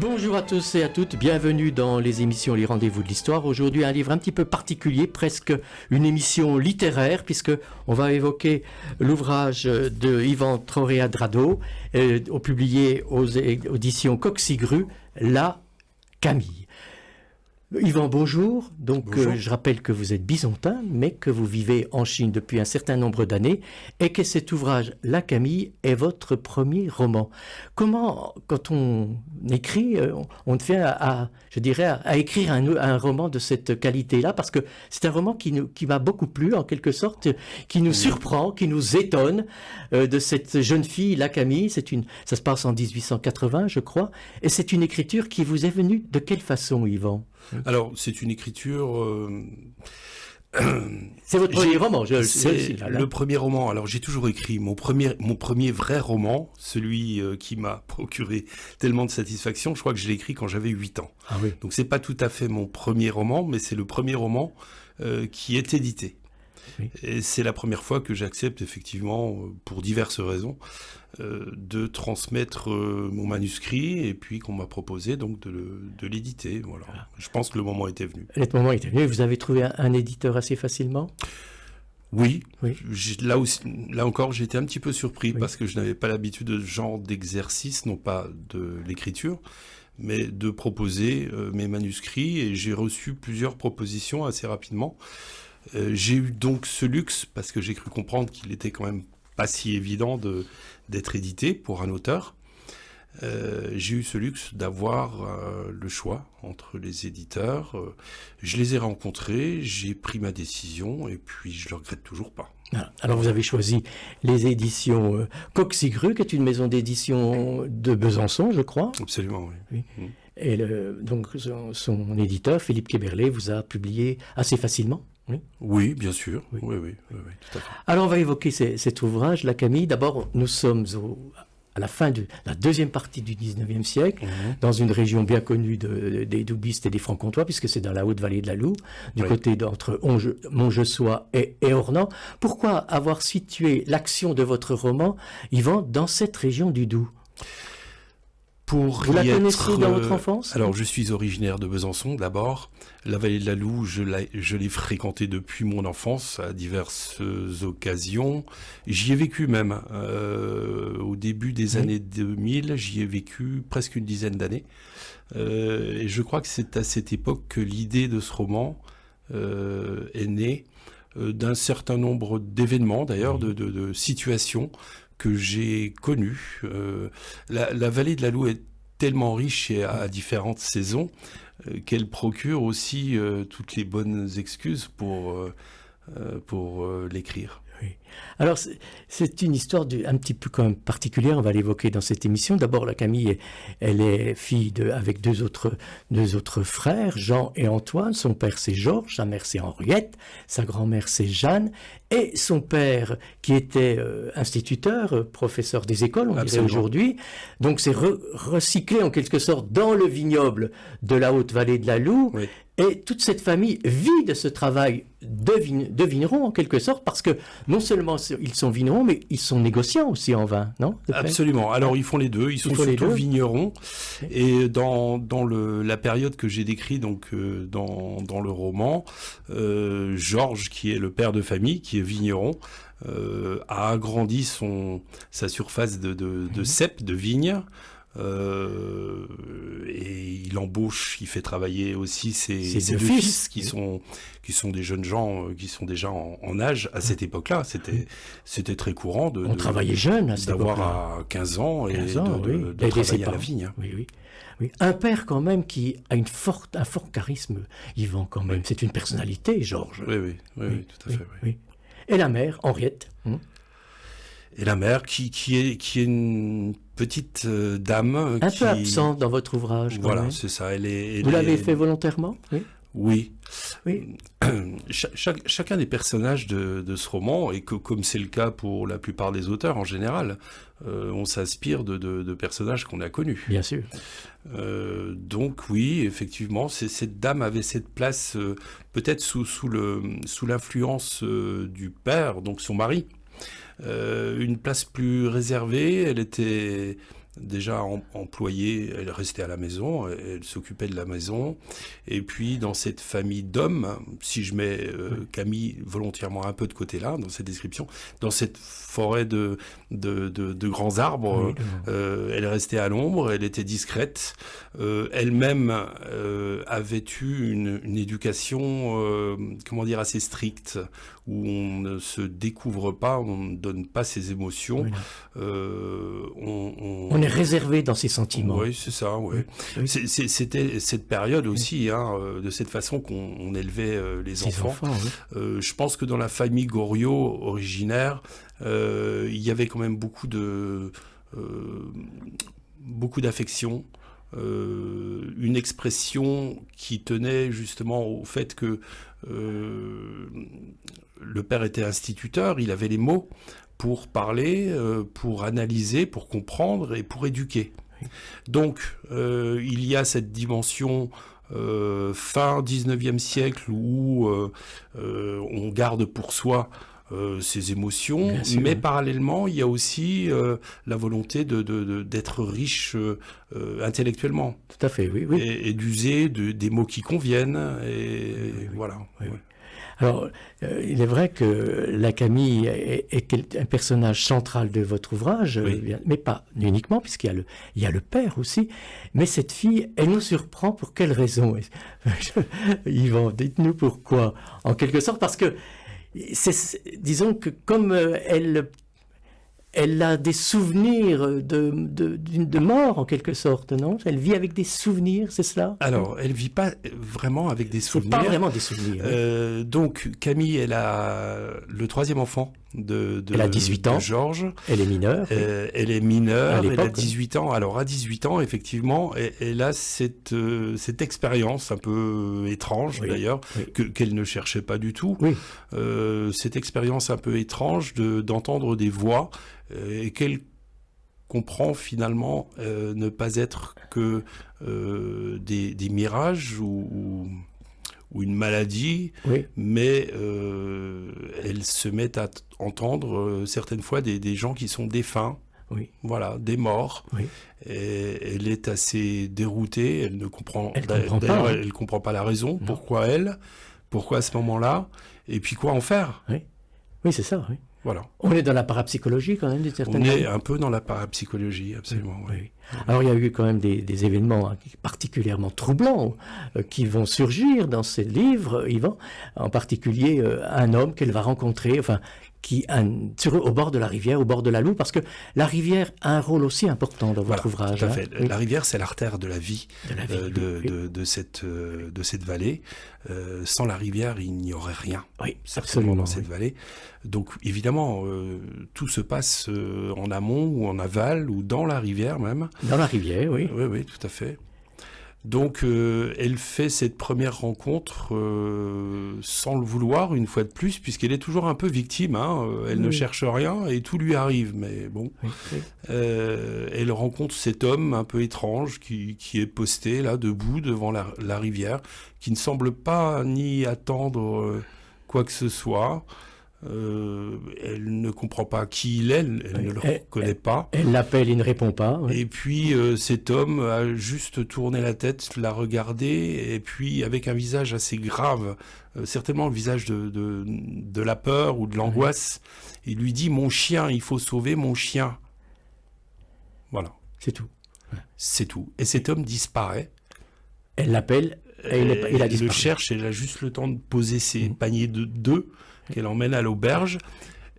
Bonjour à tous et à toutes, bienvenue dans les émissions Les Rendez-vous de l'Histoire. Aujourd'hui, un livre un petit peu particulier, presque une émission littéraire, puisque on va évoquer l'ouvrage de Ivan Troréa-Drado, publié aux éditions Coxigru, La Camille. Yvan, bonjour. Bonjour. Je rappelle que vous êtes byzantin, mais que vous vivez en Chine depuis un certain nombre d'années et que cet ouvrage, La Camille, est votre premier roman. Comment, quand on écrit, on fait à écrire un roman de cette qualité-là, parce que c'est un roman qui m'a beaucoup plu, en quelque sorte, qui nous surprend, qui nous étonne, de cette jeune fille, La Camille. Ça se passe en 1880, je crois, et c'est une écriture qui vous est venue de quelle façon, Yvan ? Alors, c'est une écriture... C'est votre premier roman, c'est le premier roman. Alors, j'ai toujours écrit mon premier vrai roman, celui qui m'a procuré tellement de satisfaction. Je crois que je l'ai écrit quand j'avais 8 ans. Ah oui. Donc, c'est pas tout à fait mon premier roman, mais c'est le premier roman qui est édité. Oui. Et c'est la première fois que j'accepte, effectivement, pour diverses raisons, de transmettre mon manuscrit et puis qu'on m'a proposé donc de l'éditer. Voilà. Ah. Je pense que le moment était venu. Le moment était venu. Vous avez trouvé un éditeur assez facilement ? Oui. Là encore, j'ai été un petit peu surpris parce que je n'avais pas l'habitude de ce genre d'exercice, non pas de l'écriture, mais de proposer mes manuscrits, et j'ai reçu plusieurs propositions assez rapidement. J'ai eu donc ce luxe, parce que j'ai cru comprendre qu'il était quand même pas si évident d'être édité pour un auteur. J'ai eu ce luxe d'avoir le choix entre les éditeurs. Je les ai rencontrés, j'ai pris ma décision, et puis je le regrette toujours pas. Alors vous avez choisi les éditions Coxigru, qui est une maison d'édition de Besançon, je crois. Absolument, oui. Et donc son éditeur, Philippe Québerlé, vous a publié assez facilement. Oui, bien sûr. Oui, tout à fait. Alors on va évoquer cet ouvrage, La Camille. D'abord, nous sommes à la fin de la deuxième partie du 19e siècle, dans une région bien connue des Doubistes et des Franc-Comtois, puisque c'est dans la haute vallée de la Loue, du côté d'entre Montjesois et Ornans. Pourquoi avoir situé l'action de votre roman, Yvan, dans cette région du Doubs ? Vous la connaissiez dans votre enfance ? Alors, je suis originaire de Besançon, d'abord. La vallée de la Loue, je l'ai fréquentée depuis mon enfance, à diverses occasions. J'y ai vécu même. Au début des années 2000, j'y ai vécu presque une dizaine d'années. Et je crois que c'est à cette époque que l'idée de ce roman est née, d'un certain nombre d'événements, d'ailleurs, de situations que j'ai connu. La vallée de la Loue est tellement riche et à différentes saisons qu'elle procure aussi toutes les bonnes excuses pour l'écrire. Oui. Alors, c'est une histoire un petit peu quand même particulière, on va l'évoquer dans cette émission. D'abord, la Camille, elle est fille avec deux autres frères, Jean et Antoine. Son père, c'est Georges, sa mère, c'est Henriette, sa grand-mère, c'est Jeanne, et son père, qui était instituteur, professeur des écoles, on dirait aujourd'hui. Donc, c'est recyclé en quelque sorte dans le vignoble de la haute vallée de la Loue. Oui. Et toute cette famille vit de ce travail de vigneron, en quelque sorte, parce que non seulement ils sont vignerons, mais ils sont négociants aussi en vin, non ? Absolument. Alors, ils font les deux. Ils sont surtout vignerons. Et dans la période que j'ai décrite, donc, dans le roman, Georges, qui est le père de famille, qui est vigneron, a agrandi sa surface de cep, de vigne. Et il fait travailler aussi ses deux fils qui sont des jeunes gens qui sont déjà en âge à cette époque-là. C'était très courant on travaillait jeune à cette d'avoir époque-là. À 15 ans et de travailler à la vigne. Oui. Un père quand même qui a un fort charisme, Yvan, quand même. C'est une personnalité, Georges. Oui, tout à fait. Oui. Et la mère, Henriette. Et la mère qui est une petite dame un peu absente dans votre ouvrage. Voilà, c'est ça. Vous l'avez fait volontairement ? Oui. Chacun des personnages de ce roman, et comme c'est le cas pour la plupart des auteurs en général, on s'inspire de personnages qu'on a connus. Bien sûr. Donc oui, effectivement, cette dame avait cette place, peut-être sous l'influence du père, donc son mari. Une place plus réservée, elle était déjà employée, elle restait à la maison, elle s'occupait de la maison. Et puis dans cette famille d'hommes, si je mets Camille volontairement un peu de côté là, dans cette description, dans cette forêt de grands arbres, elle restait à l'ombre, elle était discrète. Elle-même avait eu une éducation, comment dire, assez stricte, où on ne se découvre pas, on ne donne pas ses émotions. On est réservé dans ses sentiments. Oui, c'est ça, oui. C'était cette période aussi, de cette façon qu'on élevait les enfants. Je pense que dans la famille Goriot originaire, il y avait quand même beaucoup d'affection. Une expression qui tenait justement au fait que le père était instituteur, il avait les mots pour parler, pour analyser, pour comprendre et pour éduquer. Donc, il y a cette dimension fin 19e siècle où on garde pour soi ses émotions, mais parallèlement, il y a aussi la volonté d'être riche intellectuellement. Tout à fait, oui. Et d'user des mots qui conviennent, voilà. Oui. Alors, il est vrai que la Camille est un personnage central de votre ouvrage, mais pas uniquement, puisqu'il y a le père aussi. Mais cette fille, elle nous surprend pour quelle raison? Yvan, dites-nous pourquoi. En quelque sorte, parce que disons que comme elle a des souvenirs de mort, en quelque sorte, non? Elle vit avec des souvenirs, c'est cela? Alors, elle vit pas vraiment avec des souvenirs. C'est pas vraiment des souvenirs. Donc, Camille, elle a le 3e enfant elle a 18 ans. De Georges. Elle est mineure. Elle est mineure, elle a 18 ans. Alors, à 18 ans, effectivement, elle a cette expérience un peu étrange, d'ailleurs, qu'elle ne cherchait pas du tout. Cette expérience un peu étrange d'entendre des voix et qu'elle comprend finalement ne pas être que des mirages ou une maladie, mais elle se met à entendre certaines fois des gens qui sont défunts, voilà, des morts. Et elle est assez déroutée, elle ne comprend d'ailleurs, elle comprend pas la raison, pourquoi à ce moment-là, et puis quoi en faire. Oui, c'est ça, Voilà. On est dans la parapsychologie quand même, d'une certaine manière. On est un peu dans la parapsychologie, absolument. Alors il y a eu quand même des événements particulièrement troublants qui vont surgir dans ces livres, Yvan, en particulier un homme qu'elle va rencontrer, au bord de la rivière, au bord de la Loue, parce que la rivière a un rôle aussi important dans votre ouvrage. Tout à fait. La rivière, c'est l'artère de la vie, de cette vallée. Sans la rivière, il n'y aurait rien, certainement, dans cette vallée. Donc, évidemment, tout se passe en amont ou en aval ou dans la rivière même. Dans la rivière, oui. Oui, tout à fait. Donc, elle fait cette première rencontre sans le vouloir, une fois de plus, puisqu'elle est toujours un peu victime. Elle ne cherche rien et tout lui arrive. Mais bon, elle rencontre cet homme un peu étrange qui est posté là, debout devant la rivière, qui ne semble pas ni attendre quoi que ce soit. Elle ne comprend pas qui il est, elle ne le reconnaît pas. Elle l'appelle, il ne répond pas. Et puis cet homme a juste tourné la tête, l'a regardé, et puis avec un visage assez grave, certainement le visage de la peur ou de l'angoisse, il lui dit « Mon chien, il faut sauver mon chien ». Voilà. C'est tout. C'est tout. Et cet homme disparaît. Elle l'appelle, et il a disparu. Elle le cherche, elle a juste le temps de poser ses paniers d'œufs qu'elle emmène à l'auberge.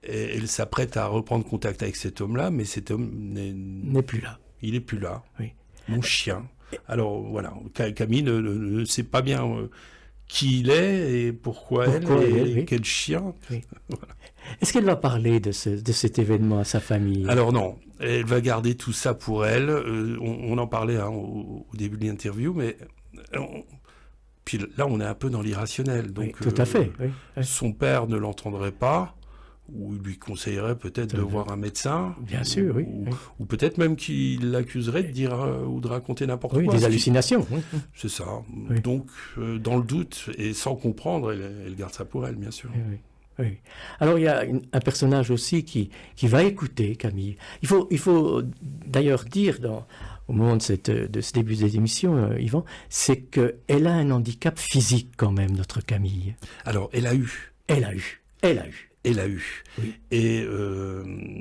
Et elle s'apprête à reprendre contact avec cet homme-là, mais cet homme n'est plus là. Il n'est plus là. Mon chien. Alors voilà, Camille ne sait pas bien qui il est et pourquoi elle et quel chien. Voilà. Est-ce qu'elle va parler de cet événement à sa famille? Alors non, elle va garder tout ça pour elle. On en parlait au début de l'interview, mais... Puis là, on est un peu dans l'irrationnel. Donc, tout à fait. Son père ne l'entendrait pas, ou il lui conseillerait peut-être de voir un médecin. Bien sûr, ou peut-être même qu'il l'accuserait de dire ou de raconter n'importe quoi. Des hallucinations. C'est ça. Donc, dans le doute et sans comprendre, elle garde ça pour elle, bien sûr. Oui. Alors il y a un personnage aussi qui va écouter Camille. Il faut d'ailleurs dire au moment de ce début des émissions, Yvan, c'est qu'elle a un handicap physique quand même, notre Camille. Alors, elle a eu. Elle a eu. Oui. Et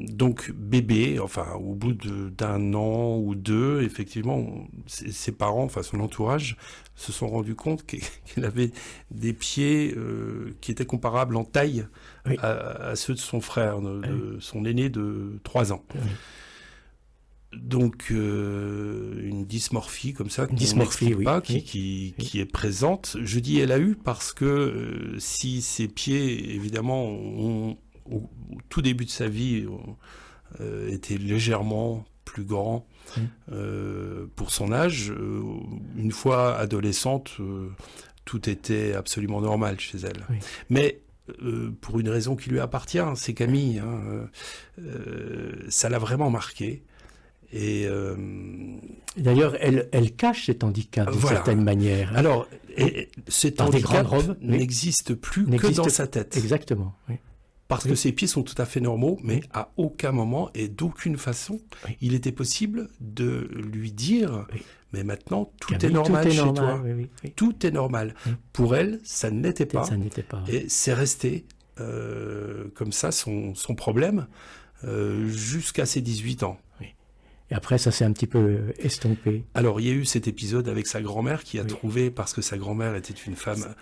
donc, bébé, enfin, au bout d'un an ou deux, effectivement, ses parents, enfin son entourage, se sont rendus compte qu'elle avait des pieds qui étaient comparables en taille à ceux de son frère, de son aîné de 3 ans. Oui. Donc, une dysmorphie comme ça, qui est présente. Je dis elle a eu parce que si ses pieds, évidemment, au tout début de sa vie, étaient légèrement plus grands pour son âge, une fois adolescente, tout était absolument normal chez elle. Oui. Mais pour une raison qui lui appartient, c'est Camille, ça l'a vraiment marqué. Et d'ailleurs, elle cache cet handicap d'une certaine manière. Alors, cet handicap n'existe plus que dans sa tête. Exactement. Oui. Parce que ses pieds sont tout à fait normaux, mais à aucun moment et d'aucune façon, il était possible de lui dire mais maintenant, tout est normal chez toi. Oui. Tout est normal. Pour elle, ça ne l'était pas. Et c'est resté comme ça son problème jusqu'à ses 18 ans. Et après, ça s'est un petit peu estompé. Alors, il y a eu cet épisode avec sa grand-mère qui a trouvé, parce que sa grand-mère était une femme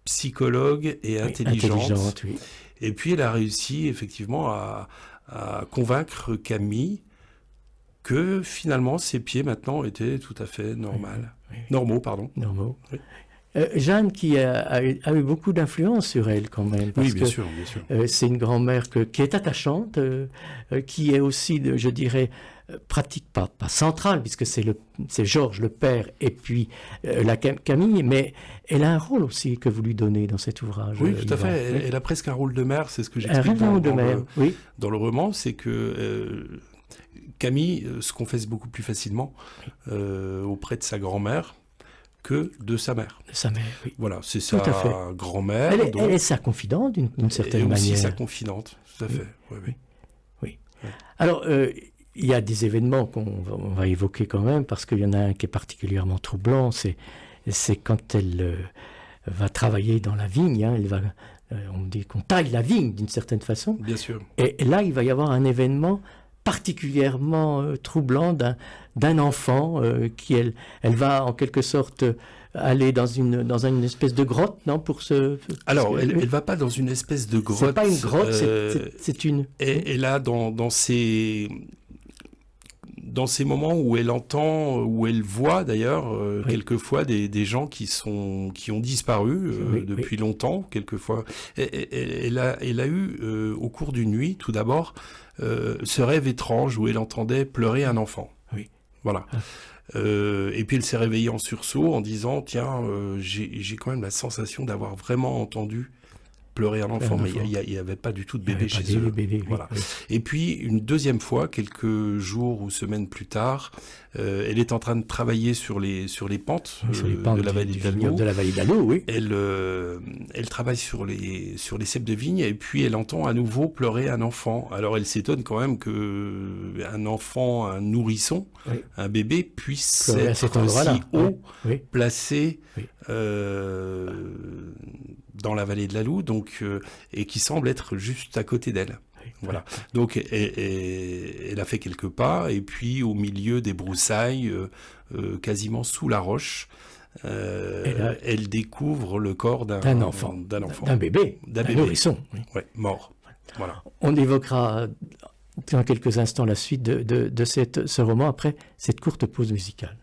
psychologue et intelligente. Et puis, elle a réussi effectivement à convaincre Camille que finalement, ses pieds maintenant étaient tout à fait normaux. Normaux. Oui. Jeanne qui a eu beaucoup d'influence sur elle quand même. Parce bien sûr. C'est une grand-mère qui est attachante, qui est aussi, je dirais, pratique pas centrale, puisque c'est Georges le père et puis Camille, mais elle a un rôle aussi que vous lui donnez dans cet ouvrage. Oui, tout à fait. Elle a presque un rôle de mère, c'est ce que j'explique dans le roman, c'est que Camille se confesse beaucoup plus facilement auprès de sa grand-mère que de sa mère. Sa mère, oui. Voilà, c'est sa grand-mère. Elle est sa confidente d'une certaine manière. Et aussi sa confidente, tout à fait. Oui. Ouais. Alors, il y a des événements qu'on va évoquer quand même, parce qu'il y en a un qui est particulièrement troublant, c'est quand elle va travailler dans la vigne, on dit qu'on taille la vigne d'une certaine façon. Bien sûr. Et là, il va y avoir un événement particulièrement troublant d'un enfant qui elle va en quelque sorte aller dans une espèce de grotte, non, pour se. Alors, elle va pas dans une espèce de grotte. C'est pas une grotte, c'est une. Et là, dans ces moments où elle entend, où elle voit d'ailleurs quelquefois des gens qui ont disparu depuis longtemps, quelquefois. Elle a eu au cours d'une nuit, tout d'abord, ce rêve étrange où elle entendait pleurer un enfant. Oui. Voilà. Et puis elle s'est réveillée en sursaut en disant tiens, j'ai quand même la sensation d'avoir vraiment entendu pleurer un enfant, mais il n'y avait pas du tout de bébé chez eux. Voilà. Oui. Et puis une deuxième fois, quelques jours ou semaines plus tard, elle est en train de travailler sur les pentes, de la vallée d'Allo. Oui. Elle travaille sur les ceps de vigne et puis elle entend à nouveau pleurer un enfant. Alors elle s'étonne quand même que un enfant, un nourrisson, un bébé puisse être si haut placé dans la vallée de l'Allo, donc et qui semble être juste à côté d'elle. Voilà. Donc elle a fait quelques pas et puis au milieu des broussailles, quasiment sous la roche, elle découvre le corps d'un enfant, d'un bébé, d'un nourrisson, mort. Voilà. On évoquera dans quelques instants la suite de ce roman après cette courte pause musicale.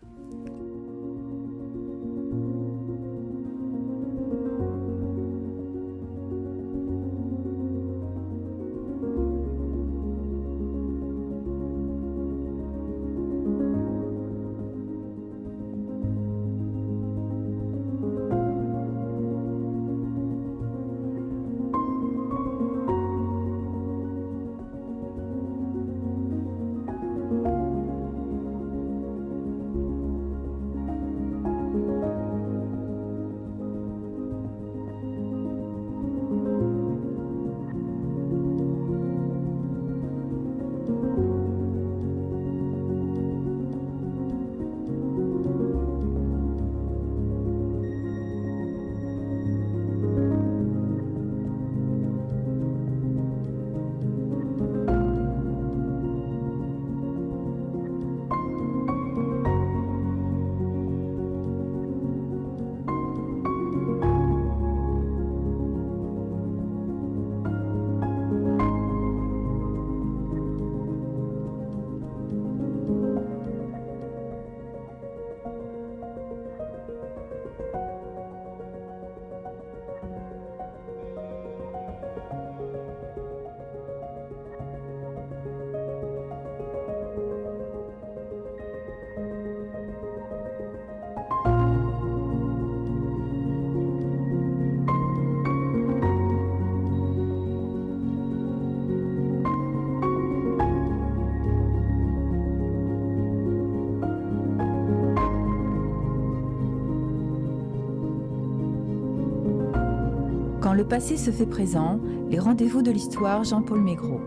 Quand le passé se fait présent, les rendez-vous de l'histoire, Jean-Paul Maigret.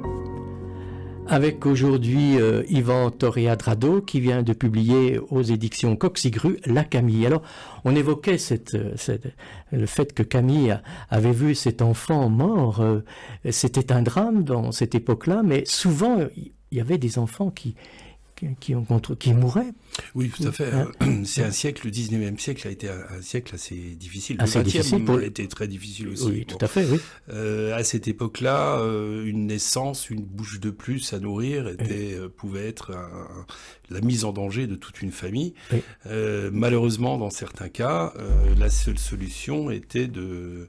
Avec aujourd'hui Yvan Torreadrado qui vient de publier aux éditions Coxigru La Camille. Alors on évoquait le fait que Camille avait vu cet enfant mort. C'était un drame dans cette époque-là, mais souvent il y avait des enfants qui mouraient. Oui, tout à fait. C'est un siècle, le 19e siècle a été un siècle assez difficile. Le Assez 20e difficile a été très difficile aussi. Oui, tout à fait, oui. À cette époque-là, une naissance, une bouche de plus à nourrir pouvait être la mise en danger de toute une famille. Oui. Malheureusement, dans certains cas, la seule solution était de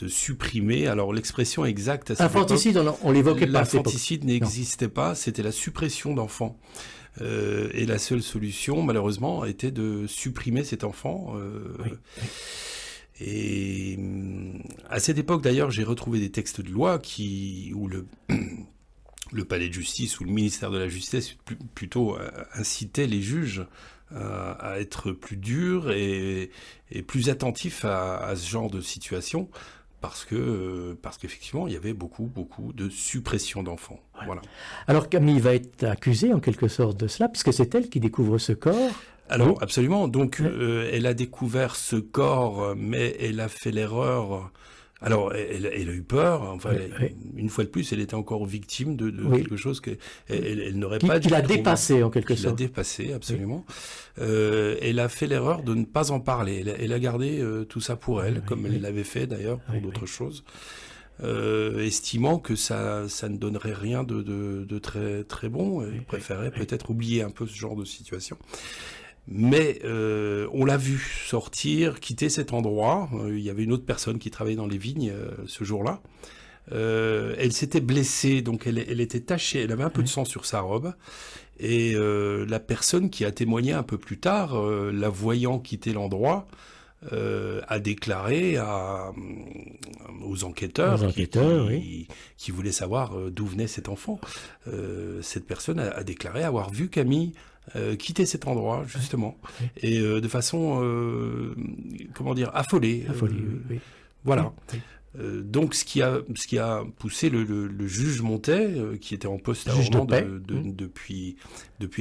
supprimer, alors l'expression exacte à cette infanticide, époque, on l'évoquait pas. L'infanticide n'existait pas, c'était la suppression d'enfants. Et la seule solution, malheureusement, était de supprimer cet enfant. Oui. Et à cette époque, d'ailleurs, j'ai retrouvé des textes de loi où le palais de justice ou le ministère de la Justice plutôt incitait les juges à être plus durs et plus attentifs à ce genre de situation. Parce qu'effectivement, il y avait beaucoup de suppression d'enfants. Ouais. Voilà. Alors Camille va être accusée en quelque sorte de cela, puisque c'est elle qui découvre ce corps. Alors, oui. Absolument. Donc, elle a découvert ce corps, mais elle a fait l'erreur. Alors, elle a eu peur. Enfin, une fois de plus, elle était encore victime de quelque chose qu'elle n'aurait pas dû. Qui l'a dépassé en quelque sorte. Qui l'a dépassé, absolument. Oui. Elle a fait l'erreur de ne pas en parler. Elle a gardé tout ça pour elle, comme elle l'avait fait d'ailleurs pour d'autres choses, estimant que ça ne donnerait rien de très très bon. Elle préférait peut-être oublier un peu ce genre de situation. Mais on l'a vu sortir, quitter cet endroit. Il y avait une autre personne qui travaillait dans les vignes ce jour-là. Elle s'était blessée, donc elle était tachée. Elle avait un peu de sang sur sa robe. Et la personne qui a témoigné un peu plus tard, la voyant quitter l'endroit, a déclaré aux enquêteurs, qui voulaient savoir d'où venait cet enfant. Cette personne a déclaré avoir vu Camille quitter cet endroit, justement, et de façon, affolée. Oui. Voilà. Oui. Donc, ce qui a poussé le juge Montet, qui était en poste depuis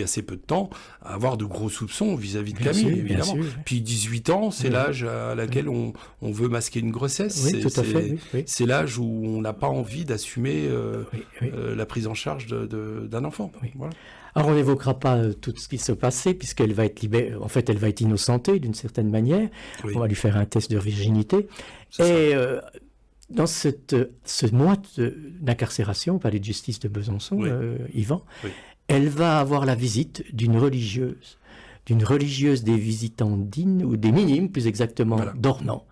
assez peu de temps, à avoir de gros soupçons vis-à-vis de Camille, évidemment. Sûr, oui. Puis 18 ans, c'est l'âge à laquelle on veut masquer une grossesse. Oui, tout à fait. Oui. C'est l'âge où on n'a pas envie d'assumer la prise en charge d'un enfant. Oui. Voilà. Alors, on n'évoquera pas tout ce qui se passait, puisqu'elle va être libérée. En fait, elle va être innocentée d'une certaine manière. Oui. On va lui faire un test de virginité. Dans ce mois d'incarcération au palais de justice de Besançon, Yvan, elle va avoir la visite d'une religieuse des Visitandines, ou des Minimes, plus exactement, d'Ornans.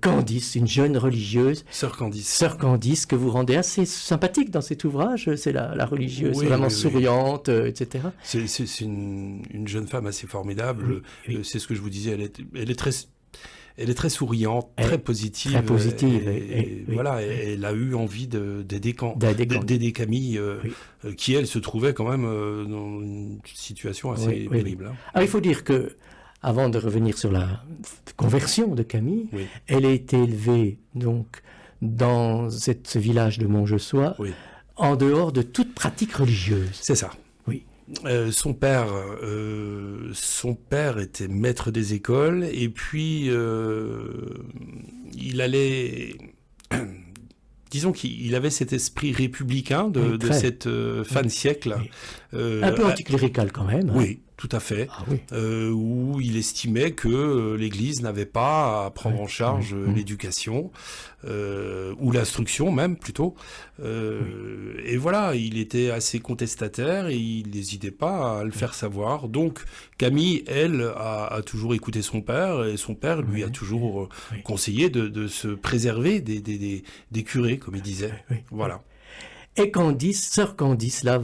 Candice, une jeune religieuse. Sœur Candice, que vous rendez assez sympathique dans cet ouvrage. C'est la religieuse vraiment souriante, etc. C'est une jeune femme assez formidable. C'est ce que je vous disais. Elle est très souriante, très positive. Très positive. Voilà, elle a eu envie d'aider Camille, qui, elle, se trouvait quand même dans une situation assez pénible. Alors, il faut dire que, avant de revenir sur la conversion de Camille, elle a été élevée donc, dans ce village de Montjessois, en dehors de toute pratique religieuse. C'est ça. Oui. Son père était maître des écoles, et puis il allait... Disons qu'il avait cet esprit républicain de cette fin de siècle. Un peu anticlérical quand même. Oui, tout à fait. Où il estimait que l'Église n'avait pas à prendre en charge l'éducation, ou l'instruction même plutôt. Et voilà, il était assez contestataire et il n'hésitait pas à le faire savoir. Donc Camille, elle, a toujours écouté son père, et son père lui a toujours conseillé de se préserver des curés, comme il disait. Voilà. Et sœur Candice, là,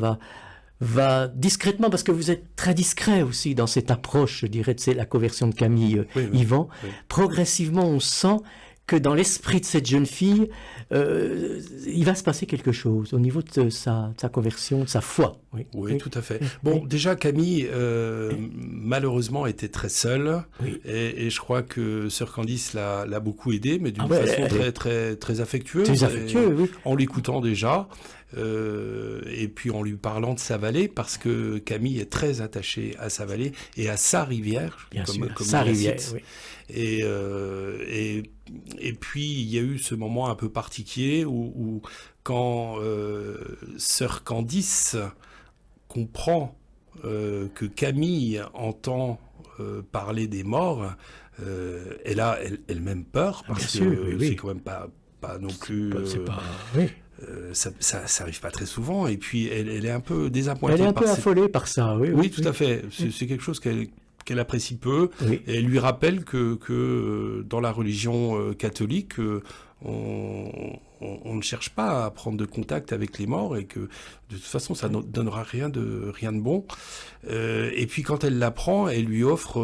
va discrètement, parce que vous êtes très discret aussi dans cette approche, je dirais, de la conversion de Camille, Yvan. Progressivement, on sent que dans l'esprit de cette jeune fille, il va se passer quelque chose au niveau de sa conversion, de sa foi. Oui, tout à fait. Bon, déjà, Camille, malheureusement, était très seule. Oui. Et je crois que sœur Candice l'a beaucoup aidée, mais d'une façon très affectueuse. Très affectueux, oui. En l'écoutant déjà. Et puis en lui parlant de sa vallée, parce que Camille est très attachée à sa vallée et à sa rivière, comme sa rivière, oui. Et puis il y a eu ce moment un peu particulier où quand sœur Candice comprend que Camille entend parler des morts, elle a elle-même peur, parce que c'est quand même pas non plus... ça arrive pas très souvent, et puis elle est un peu désappointée. Elle est un peu affolée par ça, oui. Oui, tout à fait. C'est quelque chose qu'elle apprécie peu. Oui. Et elle lui rappelle que dans la religion catholique, on ne cherche pas à prendre de contact avec les morts, et que de toute façon ça ne donnera rien de bon. Et puis quand elle l'apprend, elle lui offre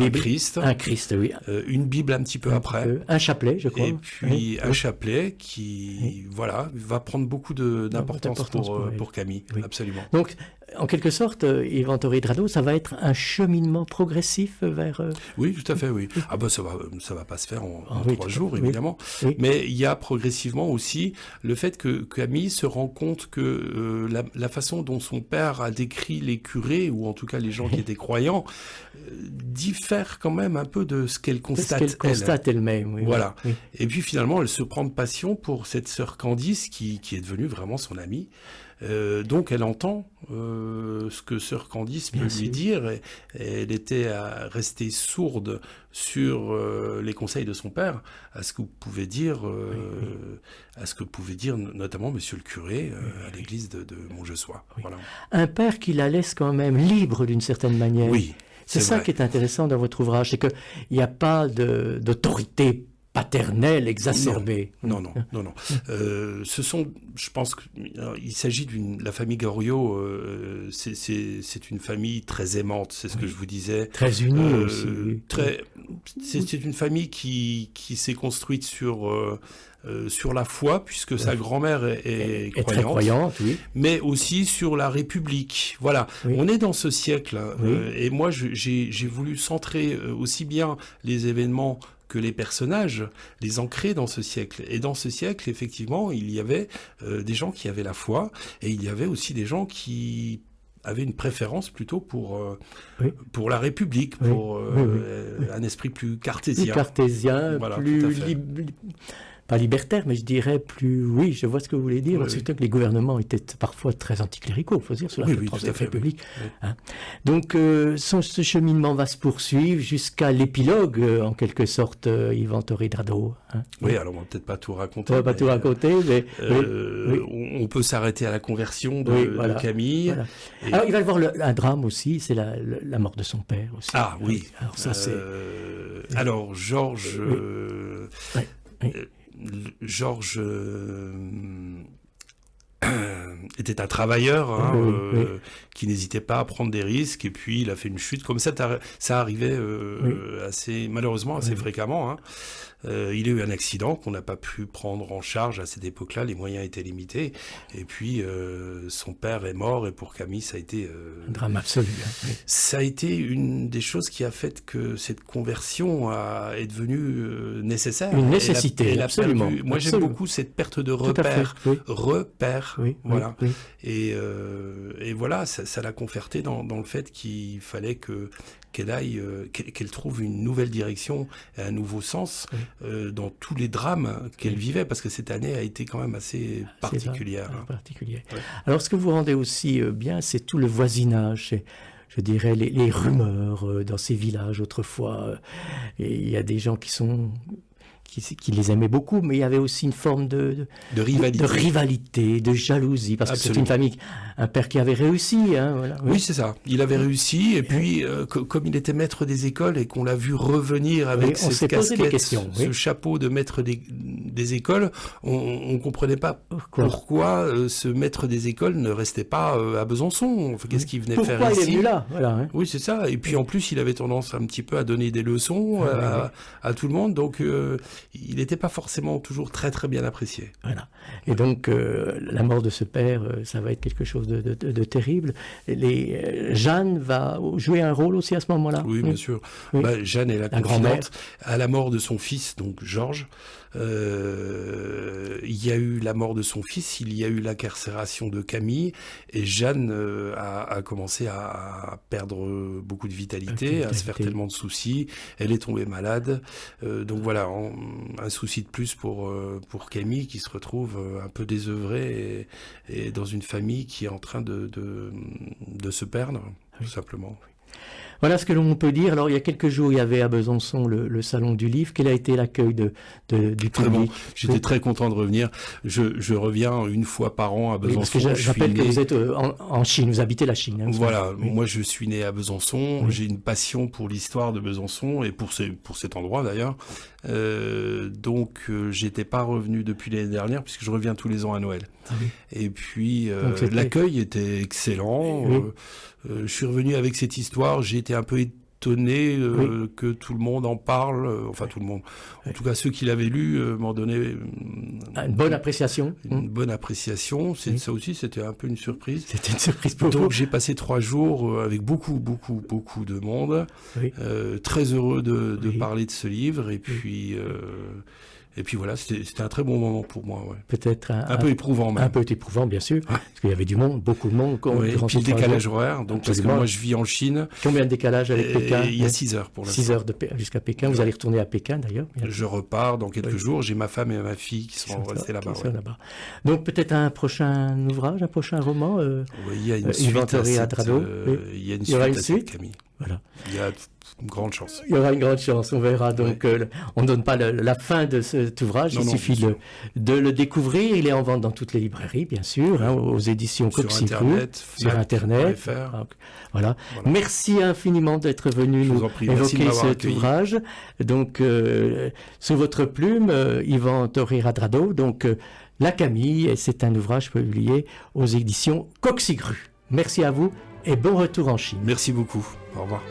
un Christ. Un Christ, oui. Une Bible un petit peu après. Un chapelet, je crois. Et puis un chapelet qui va prendre beaucoup d'importance pour Camille. Oui. Absolument. Donc, en quelque sorte, Yvan Torredrado, ça va être un cheminement progressif vers... Oui, tout à fait, oui. Ah ben ça va pas se faire en 3 jours, évidemment. Oui. Mais il y a progressivement aussi le fait que Camille se rend compte que la façon dont son père a décrit les curés, ou en tout cas les gens qui étaient croyants, diffère quand même un peu de ce qu'elle constate elle-même. Oui, voilà. Oui. Et puis finalement, elle se prend de passion pour cette sœur Candice qui est devenue vraiment son amie. Donc elle entend ce que sœur Candice peut lui dire, et elle était restée sourde sur les conseils de son père, à ce que pouvait dire notamment monsieur le curé à l'église de Montjessois. Oui. Voilà. Un père qui la laisse quand même libre d'une certaine manière. Oui, c'est ça qui est intéressant dans votre ouvrage, c'est qu'il n'y a pas d'autorité paternelle exacerbée. Non. Ce sont, je pense qu'il s'agit la famille Goriot, c'est une famille très aimante, c'est ce que je vous disais. Très unie aussi. C'est une famille qui s'est construite sur la foi, puisque sa grand-mère est croyante, très croyante, oui. Mais aussi sur la République. Voilà, oui. On est dans ce siècle, et moi j'ai voulu centrer aussi bien les événements que les personnages, les ancrer dans ce siècle. Et dans ce siècle, effectivement, il y avait des gens qui avaient la foi, et il y avait aussi des gens qui avaient une préférence plutôt pour la République, pour un esprit plus cartésien. Plus cartésien, voilà, plus pas libertaire, mais je dirais plus... Oui, je vois ce que vous voulez dire. Surtout que les gouvernements étaient parfois très anticléricaux, il faut dire, sous la Troisième République. Hein. Donc, ce cheminement va se poursuivre jusqu'à l'épilogue, en quelque sorte, Yvan Torredrado. Hein. Oui, alors on va peut-être pas tout raconter. On va pas tout raconter, mais... on peut s'arrêter à la conversion de Camille. Voilà. Alors, il va y avoir un drame aussi, c'est la mort de son père aussi. Ah oui. Alors, ça, c'est... Alors, Georges... Georges était un travailleur qui n'hésitait pas à prendre des risques, et puis il a fait une chute. Comme ça arrivait malheureusement assez fréquemment. Hein. Il a eu un accident qu'on n'a pas pu prendre en charge à cette époque-là, les moyens étaient limités, et puis son père est mort, et pour Camille ça a été un drame absolu. Hein. Ça a été une des choses qui a fait que cette conversion est devenue nécessaire. Une nécessité, absolument. Moi j'aime beaucoup cette perte de repère. Voilà. Oui. Et voilà, ça l'a conforté dans le fait qu'il fallait qu'elle trouve une nouvelle direction et un nouveau sens dans tous les drames qu'elle vivait, parce que cette année a été quand même assez particulière. Ouais. Alors, ce que vous rendez aussi bien, c'est tout le voisinage, je dirais les rumeurs dans ces villages autrefois. Et il y a des gens qui les aimaient beaucoup, mais il y avait aussi une forme de rivalité, de jalousie, parce que c'est une famille, un père qui avait réussi. Hein, voilà. Oui, c'est ça. Il avait réussi, et puis comme il était maître des écoles et qu'on l'a vu revenir avec cette casquette, ce chapeau de maître des écoles, on comprenait pas pourquoi ce maître des écoles ne restait pas à Besançon. Enfin, qu'est-ce qu'il venait faire ici? Pourquoi il est venu là, voilà, hein. Oui, c'est ça. Et puis en plus, il avait tendance un petit peu à donner des leçons à tout le monde, donc il n'était pas forcément toujours très très bien apprécié. Voilà. Et donc la mort de ce père, ça va être quelque chose de terrible. Jeanne va jouer un rôle aussi à ce moment-là. Oui, bien sûr. Oui. Jeanne est la grand-mère. confidente. À la mort de son fils, donc Georges, il y a eu la mort de son fils, il y a eu l'incarcération de Camille, et Jeanne a commencé à perdre beaucoup de vitalité, à se faire tellement de soucis. Elle est tombée malade. Donc voilà, un souci de plus pour Camille, qui se retrouve un peu désœuvrée et dans une famille qui est en train de se perdre, tout simplement. Voilà ce que l'on peut dire. Alors, il y a quelques jours, il y avait à Besançon le Salon du Livre. Quel a été l'accueil du public? Très bon. J'étais très content de revenir. Je reviens une fois par an à Besançon. Oui, parce que j'appelle que vous êtes en Chine, vous habitez la Chine. Hein, voilà, moi je suis né à Besançon, j'ai une passion pour l'histoire de Besançon et pour cet endroit d'ailleurs. Donc j'étais pas revenu depuis l'année dernière puisque je reviens tous les ans à Noël. Et puis l'accueil était excellent. Je suis revenu avec cette histoire, j'ai été un peu étonné que tout le monde en parle, enfin tout le monde, en tout cas ceux qui l'avaient lu m'en donnaient une bonne appréciation. Une bonne appréciation, ça aussi c'était un peu une surprise. C'était une surprise pour vous. Donc j'ai passé 3 jours avec beaucoup de monde, très heureux de parler de ce livre, et puis voilà, c'était un très bon moment pour moi. Ouais. Peut-être un peu éprouvant même. Un peu éprouvant, bien sûr, parce qu'il y avait du monde, beaucoup de monde. Et puis le décalage horaire, donc parce que moi je vis en Chine. Combien de décalage avec Pékin? Il y a 6 heures pour l'instant. 6 heures jusqu'à Pékin, vous allez retourner à Pékin d'ailleurs. Je repars dans quelques jours, j'ai ma femme et ma fille qui sont restées là-bas. Donc peut-être un prochain ouvrage, un prochain roman il y a une suite à cette Camille. Voilà. Il y a une grande chance. Il y aura une grande chance, on verra. Donc, on ne donne pas la fin de cet ouvrage, il suffit de le découvrir. Il est en vente dans toutes les librairies, bien sûr, aux éditions Coxicru, sur Internet. Voilà. Merci infiniment d'être venu nous évoquer cet ouvrage. Donc, sous votre plume, Yvan Torrey-Radrado, donc La Camille, et c'est un ouvrage publié aux éditions Coxicru. Merci à vous et bon retour en Chine. Merci beaucoup. Au revoir.